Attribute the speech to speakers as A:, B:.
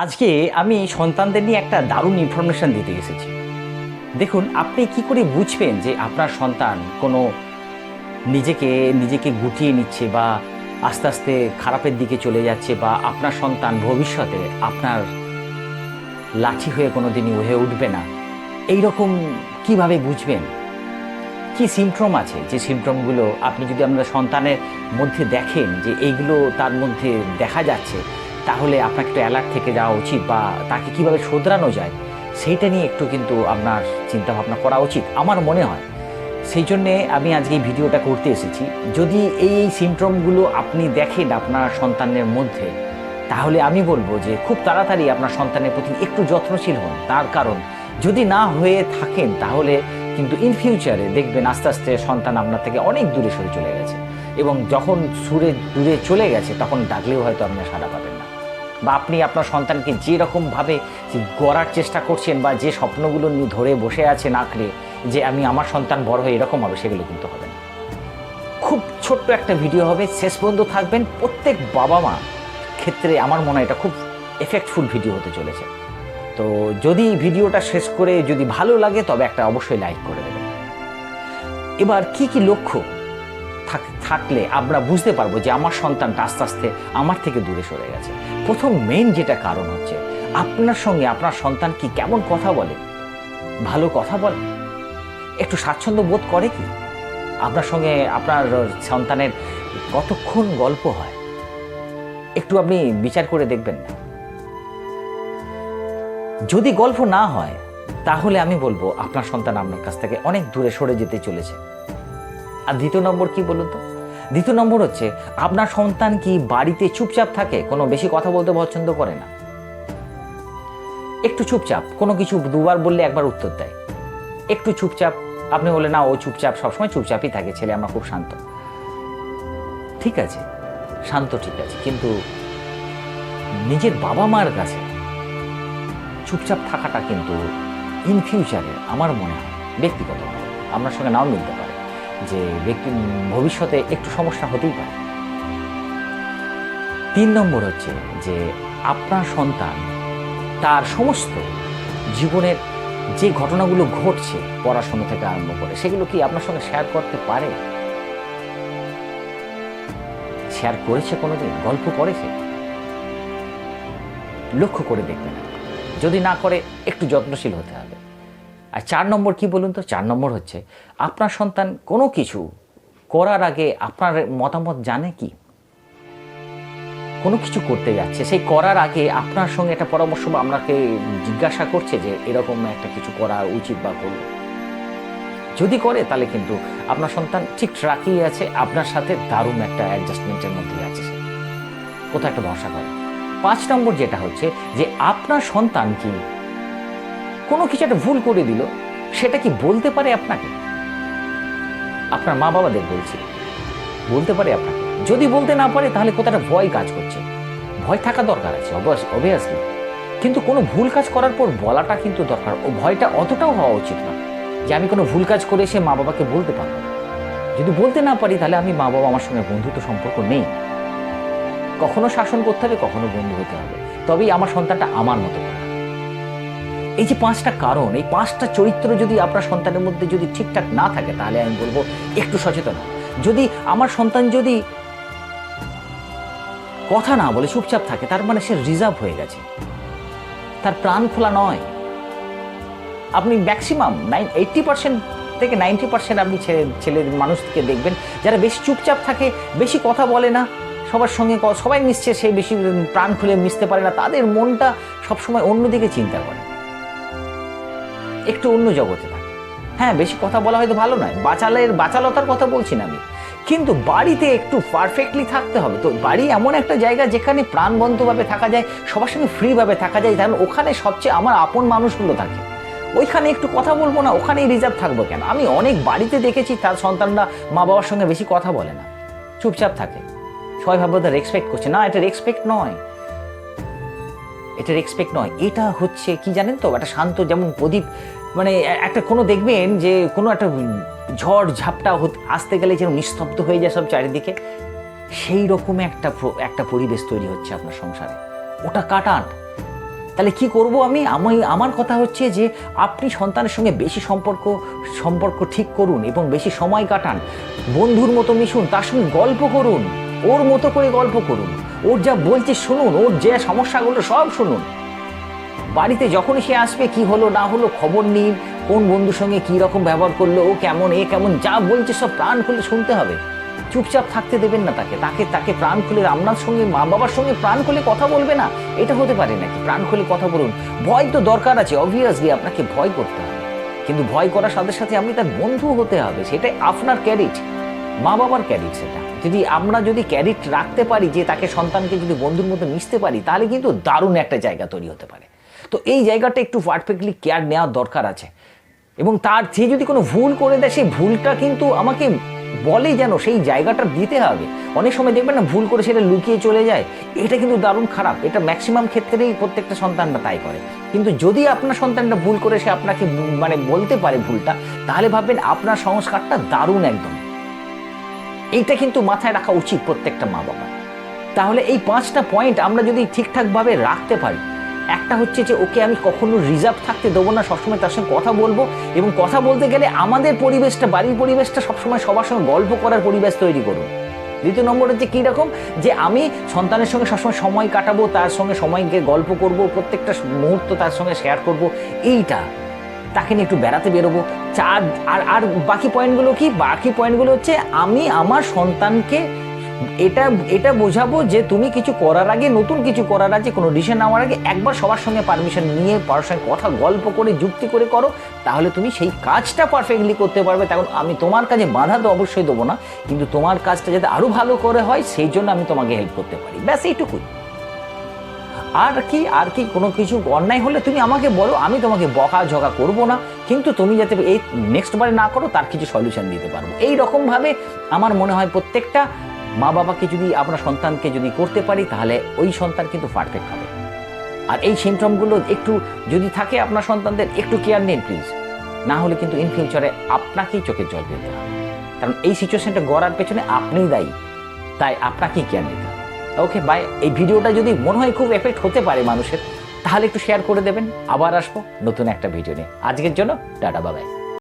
A: আজকে আমি সন্তানদের নিয়ে একটা দারুণ ইনফরমেশন দিতে এসেছি। দেখুন, আপনি কি করে বুঝবেন যে আপনার সন্তান কোনো নিজেকে নিজেকে গুটিয়ে নিচ্ছে বা আস্তে আস্তে খারাপের দিকে চলে যাচ্ছে, বা আপনার সন্তান ভবিষ্যতে আপনার লাঠি হয়ে কোনো দিনই হয়ে উঠবে না, এই রকম কিভাবে বুঝবেন? কি সিমটম আছে যে সিমটমগুলো আপনি যদি আপনার সন্তানের মধ্যে দেখেন যে এইগুলো তার মধ্যে দেখা যাচ্ছে, তাহলে আপনাকে একটু অ্যালার্ট থেকে যাওয়া উচিত, বা তাকে কিভাবে শোধরানো যায় সেইটা নিয়ে একটু কিন্তু আপনার চিন্তাভাবনা করা উচিত আমার মনে হয়। সেই জন্যে আমি আজকে এই ভিডিওটা করতে এসেছি। যদি এই সিমটমগুলো আপনি দেখেন আপনার সন্তানের মধ্যে, তাহলে আমি বলবো যে খুব তাড়াতাড়ি আপনার সন্তানের প্রতি একটু যত্নশীল হন। তার কারণ যদি না হয়ে থাকেন, তাহলে কিন্তু ইন ফিউচারে দেখবেন আস্তে আস্তে সন্তান আপনার থেকে অনেক দূরে সরে চলে গেছে, এবং যখন দূরে চলে গেছে তখন ডাকলেও হয়তো আপনি সাড়া পাবেন না। বা আপনি আপনার সন্তানকে যে রকমভাবে গড়ার চেষ্টা করছেন, বা যে স্বপ্নগুলো নিয়ে ধরে বসে আছেন আঁকড়ে, যে আমি আমার সন্তান বড় হয়ে এরকম হবে, সেগুলো কিন্তু হবে না। খুব ছোট্ট একটা ভিডিও হবে, শেষ পর্যন্ত থাকবেন। প্রত্যেক বাবা মা ক্ষেত্রে আমার মনে হয় এটা খুব এফেক্টফুল ভিডিও হতে চলেছে। তো যদি ভিডিওটা শেষ করে যদি ভালো লাগে, তবে একটা অবশ্যই লাইক করে দেবেন। এবার কি কি লক্ষ্য থাকলে আমরা বুঝতে পারবো যে আমার সন্তানটা আস্তে আস্তে আমার থেকে দূরে সরে গেছে? প্রথম মেইন যেটা কারণ হচ্ছে, আপনার সঙ্গে আপনার সন্তান কি কেমন কথা বলে? ভালো কথা বলে? একটু স্বাচ্ছন্দ্য বোধ করে কি? আপনার সঙ্গে আপনার সন্তানের কতক্ষণ গল্প হয়? একটু আপনি বিচার করে দেখবেন না? যদি গল্প না হয়, তাহলে আমি বলবো আপনার সন্তান আপনার কাছ থেকে অনেক দূরে সরে যেতে চলেছে। আর দ্বিতীয় নম্বর কি বলুন তো? দ্বিতীয় নম্বর হচ্ছে, আপনার সন্তান কি বাড়িতে চুপচাপ থাকে, কোনো বেশি কথা বলতে পছন্দ করে না? একটু চুপচাপ, কোনো কিছু দুবার বললে একবার উত্তর দেয়, একটু চুপচাপ। আপনি বলে না, ও চুপচাপ, সবসময় চুপচাপই থাকে, ছেলে আমরা খুব শান্ত। ঠিক আছে, শান্ত ঠিক আছে, কিন্তু নিজের বাবা মার কাছে চুপচাপ থাকাটা কিন্তু ইন ফিউচারে আমার মনে হয়, ব্যক্তিগত আপনার সঙ্গে নাও মিলতে পারে, যে ব্যক্তি ভবিষ্যতে একটু সমস্যা হতেই পারে। 3 নম্বর হচ্ছে যে আপনার সন্তান তার সমস্ত জীবনের যে ঘটনাগুলো ঘটছে, পড়াশোনা থেকে আরম্ভ করে, সেগুলো কি আপনার সঙ্গে শেয়ার করতে পারে? শেয়ার করেছে কোনোদিন? গল্প করেছে? লক্ষ্য করে দেখবেন। যদি না করে, একটু যত্নশীল হতে হবে। আর 4 নম্বর কি বলুন তো? 4 নম্বর হচ্ছে, আপনার সন্তান কোনো কিছু করার আগে আপনার মতামত জানে কি? কোনো কিছু করতে যাচ্ছে, সেই করার আগে আপনার সঙ্গে একটা পরামর্শ বা আপনাকে জিজ্ঞাসা করছে যে এরকম একটা কিছু করা উচিত বা করব? যদি করে, তাহলে কিন্তু আপনার সন্তান ঠিক ট্র্যাকেই আছে, আপনার সাথে দারুণ একটা অ্যাডজাস্টমেন্টের মধ্যে আছে, সে কোথাও একটা ভরসা করে। 5 নম্বর যেটা হচ্ছে যে আপনার সন্তান কি কোনো কিছু একটা ভুল করে দিল, সেটা কি বলতে পারে আপনাকে? আপনার মা বাবাদের বলছি, বলতে পারে আপনাকে? যদি বলতে না পারে, তাহলে কোথাও একটা ভয় কাজ করছে। ভয় থাকা দরকার আছে অবভিয়াসলি, কিন্তু কোনো ভুল কাজ করার পর বলাটা কিন্তু দরকার। ও ভয়টা অতটাও হওয়া উচিত না যে আমি কোনো ভুল কাজ করে এসে মা বাবাকে বলতে পারবো না। যদি বলতে না পারি, তাহলে আমি মা বাবা আমার সঙ্গে বন্ধুত্ব সম্পর্ক নেই। কখনো শাসন করতে হবে, কখনো বন্ধু হতে হবে, তবেই আমার সন্তানটা আমার মতো হবে। এই যে 5টা কারণ, এই 5টা চরিত্র যদি আপনার সন্তানের মধ্যে যদি ঠিকঠাক না থাকে, তাহলে আমি বলবো একটু সচেতন হন। যদি আমার সন্তান যদি কথা না বলে চুপচাপ থাকে, তার মানে সে রিজার্ভ হয়ে গেছে, তার প্রাণ খোলা নয়। আপনি ম্যাক্সিমাম 80% থেকে 90% আপনি ছেলের মানুষকে দেখবেন যারা বেশি চুপচাপ থাকে, বেশি কথা বলে না, সবার সঙ্গে সবাই মিশছে, সে বেশি প্রাণ খুলে মিশতে পারে না, তাদের মনটা সবসময় অন্যদিকে চিন্তা করে, একটু অন্য জগতে থাকে। হ্যাঁ, বেশি কথা বলা হয়তো ভালো নয়, বাচালতার কথা বলছি না আমি, কিন্তু বাড়িতে একটু পারফেক্টলি থাকতে হবে। তো বাড়ি এমন একটা জায়গা যেখানে প্রাণবন্তভাবে থাকা যায়, সবার সঙ্গে ফ্রিভাবে থাকা যায়, কারণ ওখানে সবচেয়ে আমার আপন মানুষগুলো থাকে। ওইখানে একটু কথা বলবো না, ওখানেই রিজার্ভ থাকবো কেন? আমি অনেক বাড়িতে দেখেছি তার সন্তানরা মা বাবার সঙ্গে বেশি কথা বলে না, চুপচাপ থাকে। সবাই ভাববে ওদের রেসপেক্ট করছে। না, এটা রেসপেক্ট নয়, এটা রেসপেক্ট নয়। এটা হচ্ছে কি জানেন তো, একটা শান্ত, যেমন প্রদীপ, মানে একটা কোনো দেখবেন যে কোনো একটা ঝড় ঝাপটা আসতে গেলে যেন নিস্তব্ধ হয়ে যায় সব চারিদিকে, সেই রকম একটা পরিবেশ তৈরি হচ্ছে আপনার সংসারে। ওটা কাটান। তাহলে কি করব আমি আমার কথা হচ্ছে যে আপনি সন্তানের সঙ্গে বেশি সম্পর্ক ঠিক করুন এবং বেশি সময় কাটান, বন্ধুর মতো মিশুন, তার সঙ্গে গল্প করুন, ওর মতো করে গল্প করুন, ওর যা বলছে শুনুন, ওর যে সমস্যাগুলো সব শুনুন। বাড়িতে যখনই সে আসবে কি হলো না হলো খবর নিন, কোন বন্ধুর সঙ্গে কী রকম ব্যবহার করলো, ও কেমন এ কেমন, যা বলছে সব প্রাণ খুলে শুনতে হবে। চুপচাপ থাকতে দেবেন না তাকে প্রাণ খুলে আপনার সঙ্গে মা বাবার সঙ্গে প্রাণ খুলে কথা বলবে না, এটা হতে পারে নাকি? প্রাণ খুলে কথা বলুন। ভয় তো দরকার আছে, অবভিয়াসলি আপনাকে ভয় করতে হবে, কিন্তু ভয় করার সাথে সাথে আপনি তার বন্ধু হতে হবে। সেটাই আপনার ক্যারিট, মা বাবার ক্যারিট। সেটা আমরা যদি ক্যারিট রাখতে পারি যে তাকে সন্তানকে যদি বন্ধুর মতো মিশতে পারি, তাহলে কিন্তু দারুণ একটা জায়গা তৈরি হতে পারে। তো এই জায়গাটা একটু পারফেক্টলি কেয়ার নেওয়ার দরকার আছে। এবং সে যদি কোনো ভুল করে দেয়, সেই ভুলটা কিন্তু আমাকে বলে, যেন সেই জায়গাটা দিতে হবে। অনেক সময় দেখবেন না, ভুল করে সেটা লুকিয়ে চলে যায়, এটা কিন্তু দারুণ খারাপ। এটা ম্যাক্সিমাম ক্ষেত্রেই প্রত্যেকটা সন্তানরা তাই করে। কিন্তু যদি আপনার সন্তানটা ভুল করে সে আপনাকে বলতে পারে ভুলটা, তাহলে ভাববেন আপনার সংস্কারটা দারুণ একদম। এইটা কিন্তু মাথায় রাখা উচিত প্রত্যেকটা মা বাবা। তাহলে এই 5টা পয়েন্ট আমরা যদি ঠিকঠাকভাবে রাখতে পারি, একটা হচ্ছে যে ওকে আমি কখনো রিজার্ভ থাকতে দেবো না, সবসময় তার সঙ্গে কথা বলবো, এবং কথা বলতে গেলে আমাদের পরিবেশটা, বাড়ির পরিবেশটা সবসময় সবার সঙ্গে গল্প করার পরিবেশ তৈরি করুন। দ্বিতীয় নম্বর হচ্ছে কী রকম, যে আমি সন্তানের সঙ্গে সবসময় সময় কাটাবো, তার সঙ্গে সময়কে গল্প করব, প্রত্যেকটা মুহূর্ত তার সঙ্গে শেয়ার করব। এইটা তাকে নিয়ে একটু বেড়াতে বেরোবো। আর বাকি পয়েন্টগুলো কি? বাকি পয়েন্টগুলো হচ্ছে আমি আমার সন্তানকে এটা বোঝাবো যে তুমি কিছু করার আগে, নতুন কিছু করার আগে, কোনো ডিসিশন নেওয়ার আগে একবার সবার সঙ্গে পারমিশন নিয়ে, সবার সঙ্গে কথা গল্প করে, যুক্তি করে করো, তাহলে তুমি সেই কাজটা পারফেক্টলি করতে পারবে। তখন আমি তোমার কাজে বাধা তো অবশ্যই দেবো না, কিন্তু তোমার কাজটা যাতে আরও ভালো করে হয় সেই জন্য আমি তোমাকে হেল্প করতে পারি। ব্যাস এইটুকুই। আর কি কোনো কিছু অন্যায় হলে তুমি আমাকে বলো, আমি তোমাকে বকাঝকা করবো না, কিন্তু তুমি যাতে এই নেক্সট বারে না করো তার কিছু সলিউশন দিতে পারবো। এই রকমভাবে আমার মনে হয় প্রত্যেকটা মা বাবাকে যদি আপনার সন্তানকে যদি করতে পারি, তাহলে ওই সন্তান কিন্তু পারফেক্ট হবে। আর এই সিমটমগুলো একটু যদি থাকে আপনার সন্তানদের, একটু কেয়ার নিন প্লিজ, না হলে কিন্তু ইন ফিউচারে আপনাকেই চোখের জল পেতে হবে। কারণ এই সিচুয়েশনটা গড়ার পেছনে আপনিই দায়ী, তাই আপনাকেই কেয়ার নিতে হবে। Okay bye. এই ভিডিওটা যদি মনে হয় খুব এফেক্ট হতে পারে মানুষের, তাহলে একটু শেয়ার করে দেবেন। আবার আসবো নতুন একটা ভিডিও নিয়ে। আজকের জন্য টাটা, বাই।